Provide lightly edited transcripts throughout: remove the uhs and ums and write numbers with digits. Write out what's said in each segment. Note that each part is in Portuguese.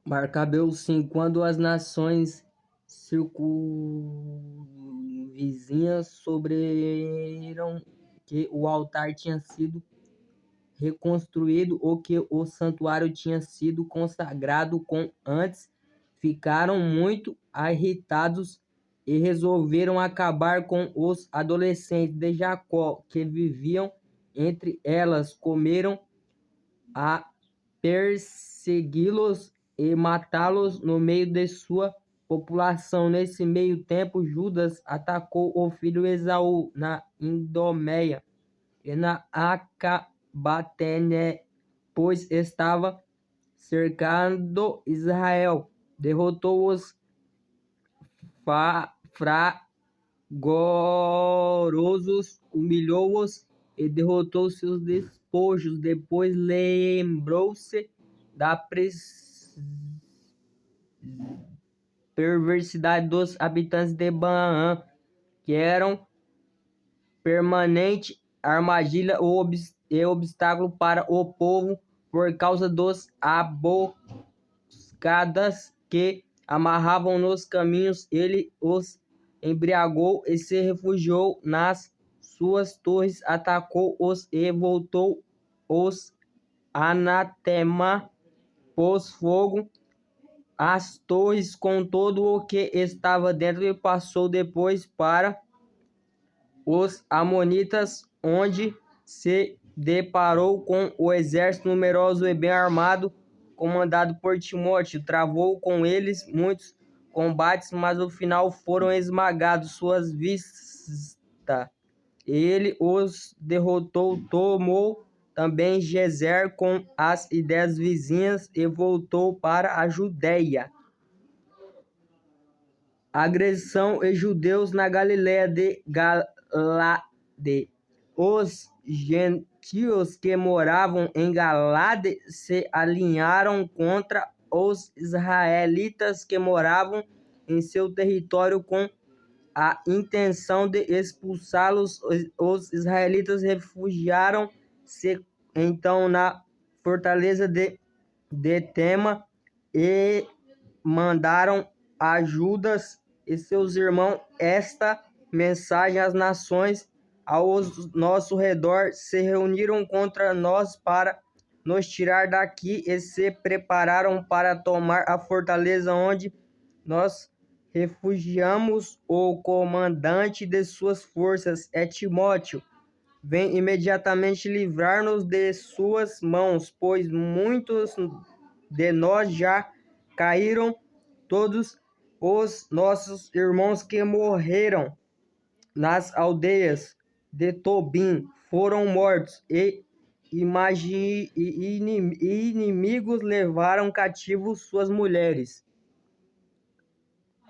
Marcabeu sim, quando as nações circunvizinhas sobreram que o altar tinha sido reconstruído ou que o santuário tinha sido consagrado com antes, ficaram muito irritados e resolveram acabar com os adolescentes de Jacó que viviam entre elas, comeram a persegui-los e matá-los no meio de sua população. Nesse meio tempo, Judas atacou o filho Esaú na Idomeia e na Acabatene, pois estava cercando Israel. Derrotou os fragorosos, humilhou-os e derrotou seus despojos. Depois lembrou-se da perversidade dos habitantes de Banaã, que eram permanente armadilha e obstáculo para o povo por causa dos emboscadas que amarravam nos caminhos. Ele os embriagou e se refugiou nas suas torres, atacou-os e voltou os anatema, pôs fogo às torres com todo o que estava dentro e passou depois para os amonitas, onde se deparou com o exército numeroso e bem armado, comandado por Timóteo. Travou com eles muitos combates, mas no final foram esmagados suas vistas. Ele os derrotou, tomou também Gezer com as ideias vizinhas e voltou para a Judéia. Agressão e judeus na Galiléia de Galade. Os gentios que moravam em Galade se alinharam contra os israelitas que moravam em seu território com a intenção de expulsá-los. Os israelitas refugiaram-se então na fortaleza de Tema e mandaram a Judas e seus irmãos esta mensagem: as nações ao nosso redor se reuniram contra nós para nos tirar daqui e se prepararam para tomar a fortaleza onde nós refugiamos. O comandante de suas forças é Timóteo. Vem imediatamente livrar-nos de suas mãos, pois muitos de nós já caíram. Todos os nossos irmãos que morreram nas aldeias de Tobim foram mortos, e inimigos levaram cativos suas mulheres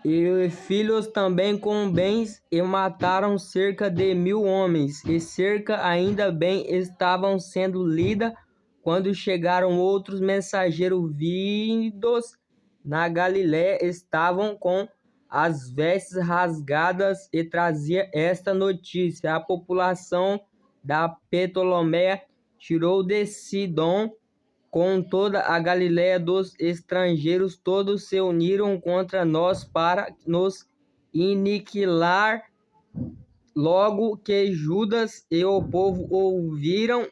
e filhos também com bens, e mataram cerca de 1000 homens, e cerca ainda bem estavam sendo lida quando chegaram outros mensageiros vindos na Galiléia, estavam com as vestes rasgadas e trazia esta notícia: a população da Ptolomeia tirou de Sidom com toda a Galiléia dos estrangeiros, todos se uniram contra nós para nos aniquilar. Logo que Judas e o povo ouviram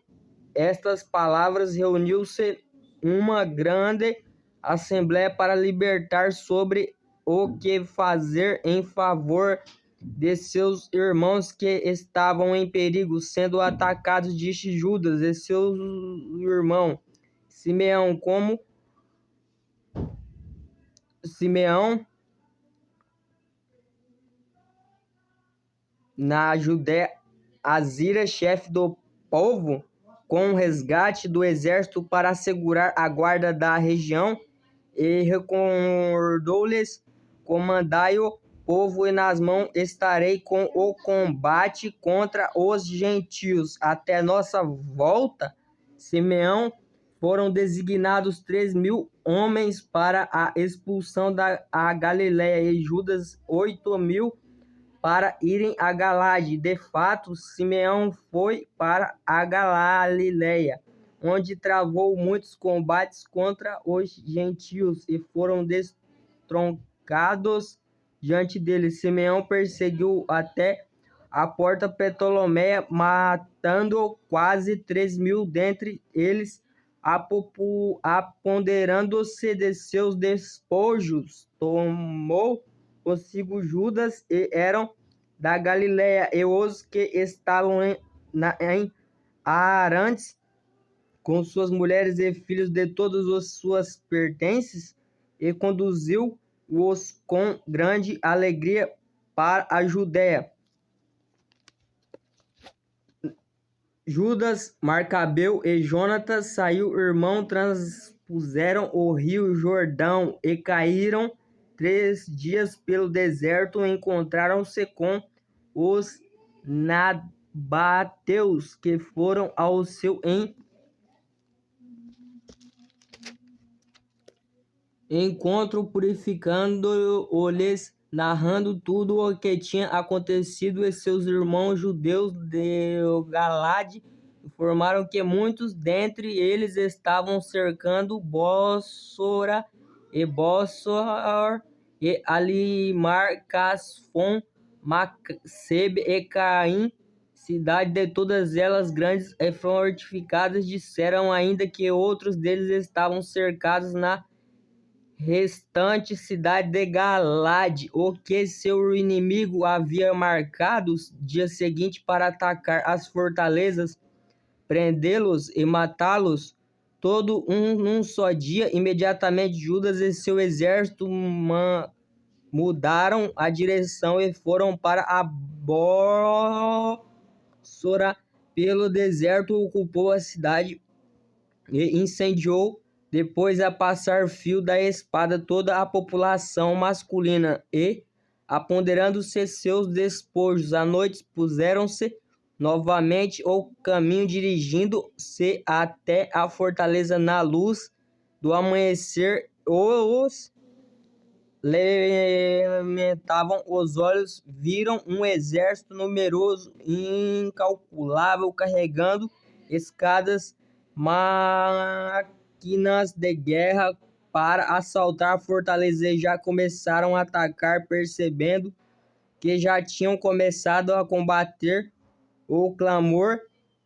estas palavras, reuniu-se uma grande assembléia para libertar sobre o que fazer em favor de seus irmãos que estavam em perigo, sendo atacados. Disse Judas e seu irmão Simeão, na Judéia, Azira, chefe do povo, com o resgate do exército para assegurar a guarda da região, e recordou-lhes: comandai o povo, e nas mãos estarei com o combate contra os gentios. Até nossa volta, Simeão, foram designados 3000 homens para a expulsão da Galiléia, e Judas 8000 para irem a Galade. De fato, Simeão foi para a Galiléia, onde travou muitos combates contra os gentios e foram destroncados diante dele. Simeão perseguiu até a porta Ptolomeia, matando quase 3.000 dentre eles, apoderando-se de seus despojos. Tomou consigo Judas e eram da Galiléia e os que estavam em Arantes, com suas mulheres e filhos de todas as suas pertences, e conduziu-os com grande alegria para a Judéia. Judas, Macabeu e Jonatas, seu irmão, transpuseram o rio Jordão e caíram 3 dias pelo deserto. Encontraram-se com os nabateus, que foram ao seu encontro, purificando-lhes, narrando tudo o que tinha acontecido. E seus irmãos judeus de Galade informaram que muitos dentre eles estavam cercando Bósora e Bósor e Alimar, Casfon, Macebe e Caim, cidade de todas elas grandes e fortificadas. Disseram ainda que outros deles estavam cercados na restante cidade de Galade, o que seu inimigo havia marcado dia seguinte para atacar as fortalezas, prendê-los e matá-los, todo num só dia. Imediatamente Judas e seu exército mudaram a direção e foram para a Bósora pelo deserto, ocupou a cidade e incendiou, depois a passar fio da espada, toda a população masculina, e, apoderando-se seus despojos, à noite puseram-se novamente o caminho, dirigindo-se até a fortaleza. Na luz do amanhecer os lamentavam os olhos, viram um exército numeroso incalculável carregando escadas, máquinas de guerra para assaltar a fortaleza, e já começaram a atacar. Percebendo que já tinham começado a combater, o clamor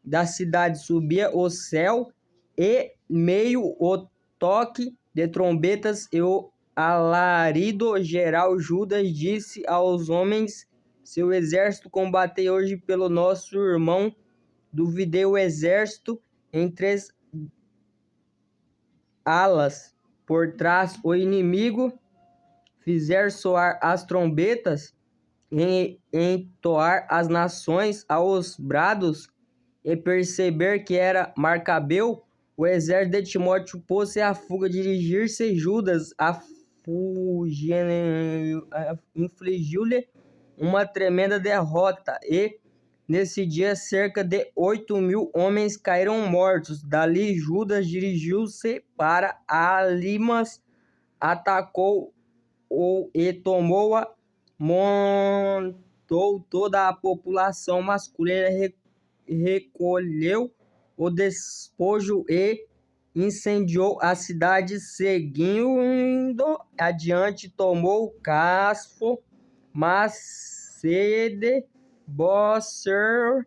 da cidade subia ao céu, e meio o toque de trombetas e o alarido geral. Judas disse aos homens: seu exército combatei hoje pelo nosso irmão. Dividei o exército em 3 alas por trás. O inimigo fizer soar as trombetas e entoar as nações aos brados, e perceber que era Macabeu, o exército de Timóteo pôs-se à fuga. Dirigir-se Judas infligiu-lhe uma tremenda derrota, e nesse dia cerca de 8.000 homens caíram mortos. Dali Judas dirigiu-se para Alimas, atacou-o e tomou-a, montou toda a população masculina, recolheu o despojo e incendiou a cidade. Seguindo adiante, tomou Casfo, Macede, Bósor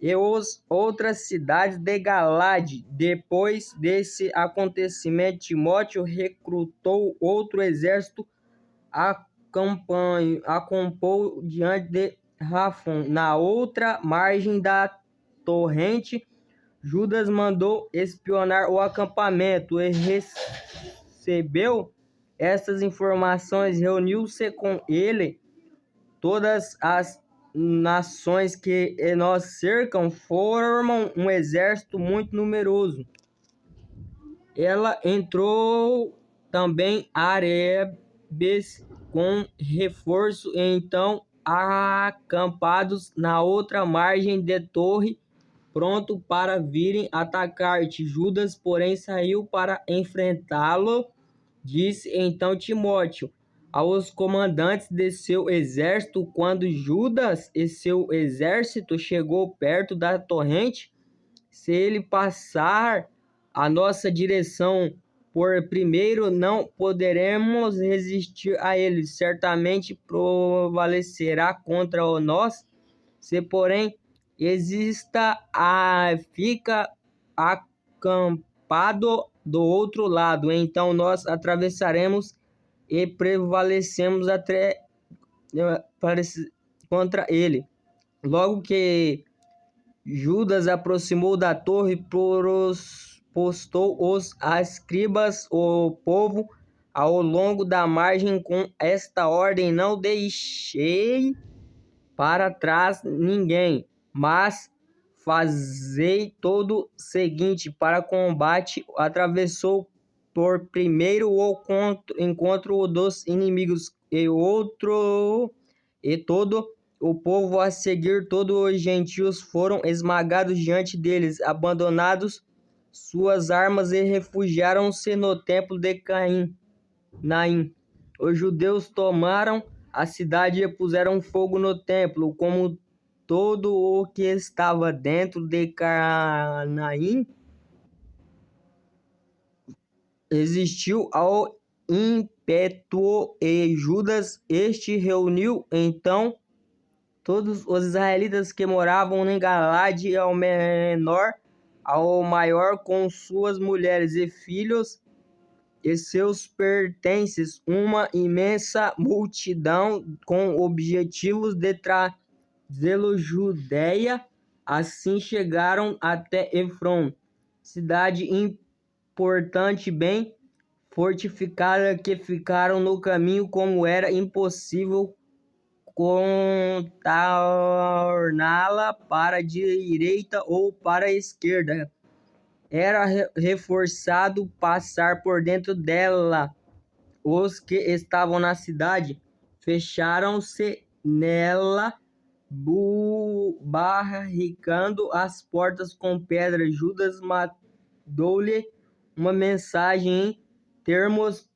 e as outras cidades de Galade. Depois desse acontecimento, Timóteo recrutou outro exército, acampou diante de Rafon, na outra margem da torrente. Judas mandou espionar o acampamento e recebeu estas informações. Reuniu-se com ele todas as nações que nos cercam, formam um exército muito numeroso. Ela entrou também árabes com reforço, e então acampados na outra margem de torre, pronto para virem atacar-te. Judas, porém, saiu para enfrentá-lo. Disse então Timóteo aos comandantes de seu exército: quando Judas e seu exército chegou perto da torrente, se ele passar a nossa direção por primeiro, não poderemos resistir a ele. Certamente prevalecerá contra nós. Se, porém, fica acampado do outro lado, então nós atravessaremos e prevalecemos até contra ele. Logo que Judas aproximou da torre, postou os escribas o povo ao longo da margem com esta ordem: não deixei para trás ninguém, mas fazei todo o seguinte para combate. Atravessou por primeiro o encontro dos inimigos e todo o povo a seguir. Todos os gentios foram esmagados diante deles, abandonados suas armas e refugiaram-se no templo de Naim. Os judeus tomaram a cidade e puseram fogo no templo, como todo o que estava dentro de Canaim resistiu ao ímpeto e Judas. Este reuniu então todos os israelitas que moravam em Galade, ao menor ao maior, com suas mulheres e filhos e seus pertences, uma imensa multidão, com objetivos de trazê-lo Judeia. Assim chegaram até Efron, cidade importante, bem fortificada, que ficaram no caminho, como era impossível contorná-la para a direita ou para a esquerda. Era reforçado passar por dentro dela. Os que estavam na cidade fecharam-se nela, barricando as portas com pedras. Judas mandou-lhe uma mensagem em termos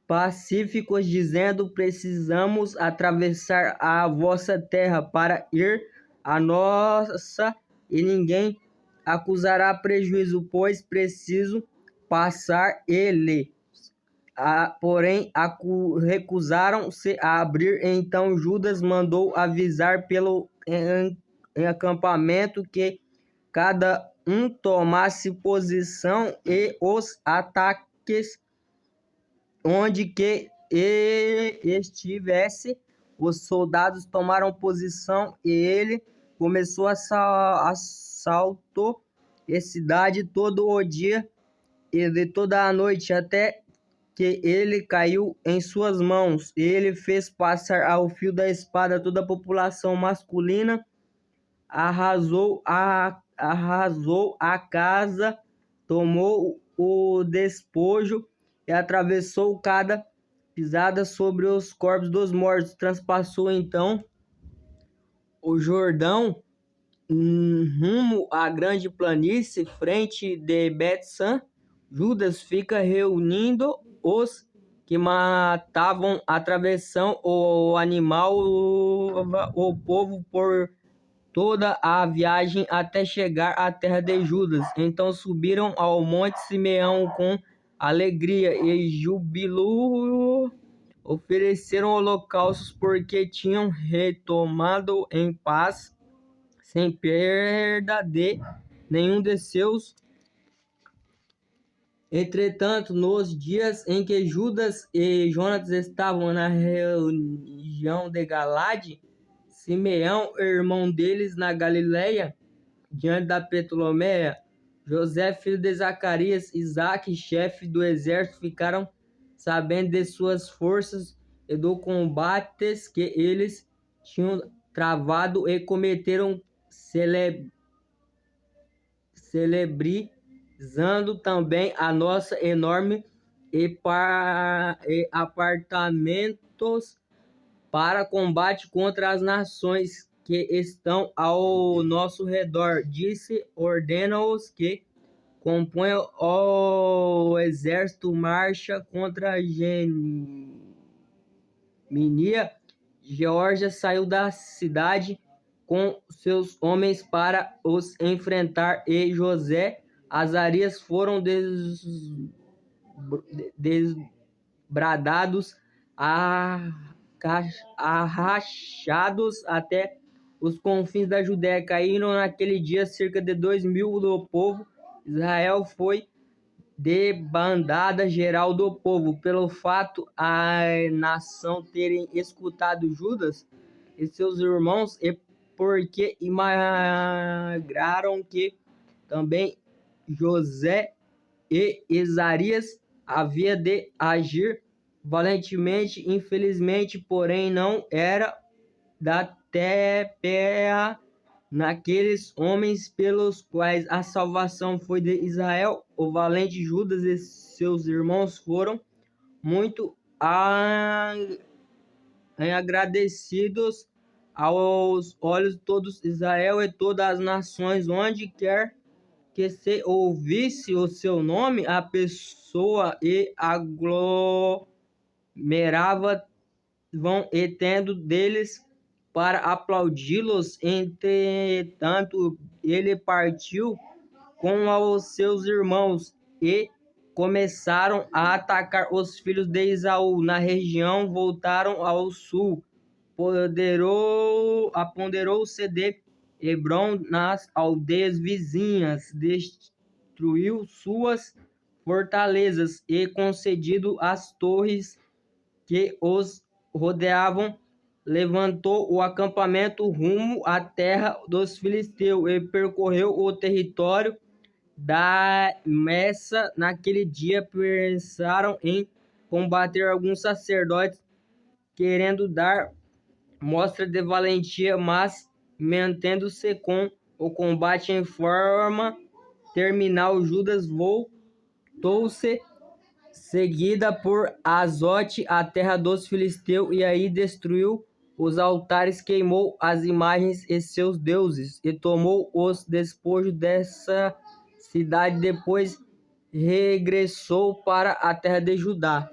pacíficos, dizendo: precisamos atravessar a vossa terra para ir à nossa, e ninguém acusará prejuízo, pois preciso passar ele. Porém, recusaram-se a abrir. Então Judas mandou avisar pelo acampamento que cada um tomasse posição, e os ataques onde que estivesse, os soldados tomaram posição, e ele começou assalto a cidade todo o dia e de toda a noite, até que ele caiu em suas mãos. Ele fez passar ao fio da espada toda a população masculina, arrasou a casa, tomou o despojo e atravessou cada pisada sobre os corpos dos mortos. Transpassou então o Jordão rumo à grande planície, frente de Bet-san. Judas fica reunindo os que matavam, atravessando o animal, o povo por toda a viagem até chegar à terra de Judas. Então subiram ao monte Simeão com alegria e júbilo, ofereceram holocaustos, porque tinham retomado em paz, sem perda de nenhum de seus. Entretanto, nos dias em que Judas e Jonatas estavam na região de Galade, Simeão, irmão deles, na Galileia, diante da Ptolomeia, José, filho de Zacarias, Isaque, chefe do exército, ficaram sabendo de suas forças e do combates que eles tinham travado, e cometeram, celebrizando também a nossa enorme e apartamentos para combate contra as nações que estão ao nosso redor. Disse: ordena-os que componham o exército, marcha contra a Gemínia. Geórgia saiu da cidade com seus homens para os enfrentar, e José Azarias foram desbradados, arrachados até os confins da Judéia. Caíram naquele dia cerca de 2.000 do povo. Israel foi debandada geral do povo, pelo fato a nação terem escutado Judas e seus irmãos, e porque imaginaram que também José e Azarias havia de agir valentemente. Infelizmente, porém, não era da terra naqueles homens pelos quais a salvação foi de Israel. O valente Judas e seus irmãos foram muito agradecidos aos olhos de todos Israel e todas as nações. Onde quer que se ouvisse o seu nome, a pessoa e aglomerava vão e tendo deles para aplaudi-los. Entretanto, ele partiu com os seus irmãos e começaram a atacar os filhos de Esaú na região. Voltaram ao sul. Apoderou-se de Hebrom nas aldeias vizinhas, destruiu suas fortalezas e concedido as torres que os rodeavam, levantou o acampamento rumo à terra dos filisteus e percorreu o território da Messa. Naquele dia pensaram em combater alguns sacerdotes, querendo dar mostra de valentia, mas mantendo-se com o combate em forma terminal. Judas voltou-se seguida por Azote, a terra dos filisteus, e aí destruiu os altares, queimou as imagens e seus deuses, e tomou os despojos dessa cidade. Depois regressou para a terra de Judá.